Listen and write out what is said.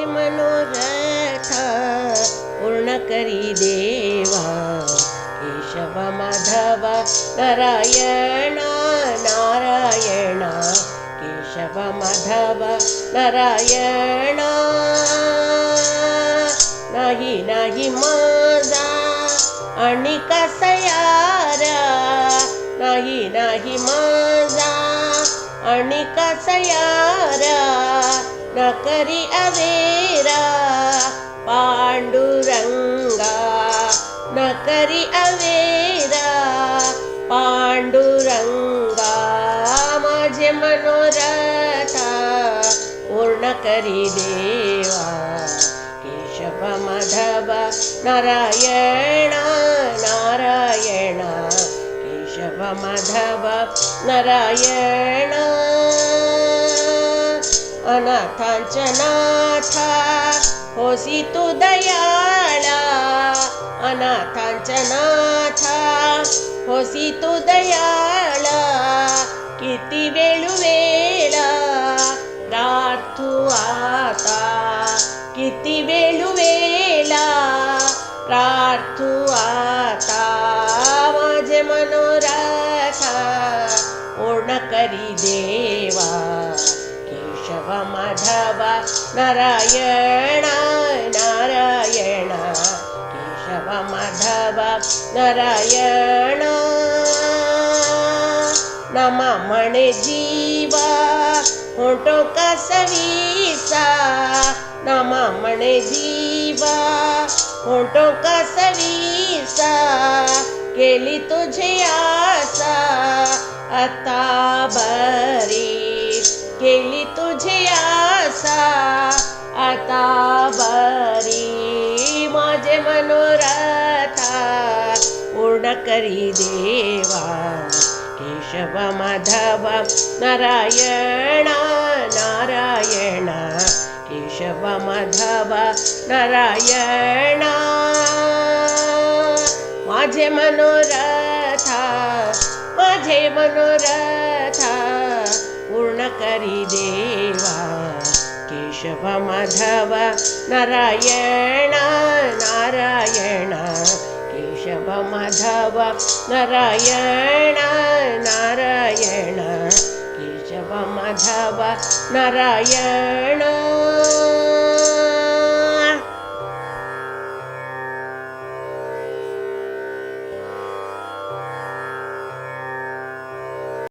माझे मनोरथ पूर्ण करी देवा केशव माधव नारायण नारायण केशव माधव नारायण नाही नाही माझा आणि कसयारा नाही नाही माझा आणि कसयारा न करी अवेरा पांडुरंगा न करी अवेरा पांडुरंगा माझे मनोरथ पूर्ण करी देवा केशव माधव नारायण नारायण केशव माधव नारायण अनाथांच्या नाथा होसी तू दयाळा अनाथांच्या नाथा होसी तू दयाळा किती वेळा प्रार्थू आता किती वेळा प्रार्थू आता माझे मनोरथ पूर्ण करी देवा केशव माधव नारायण नारायण केशव माधव नारायण नमा म्हणे जीवा होतो कसवीसा नमा म्हणे जीवा होतो कसवीसा केली तुझे आसा आता बरी केली तुझे आसा आता बरी माझे मनोरथ पूर्ण करी देवा केशव माधव नारायण नारायण केशव माधव नारायण माझे मनोरथ पूर्ण करी देवा केशव माधव नारायण नारायण केशव माधव नारायण नारायण केशव माधव नारायण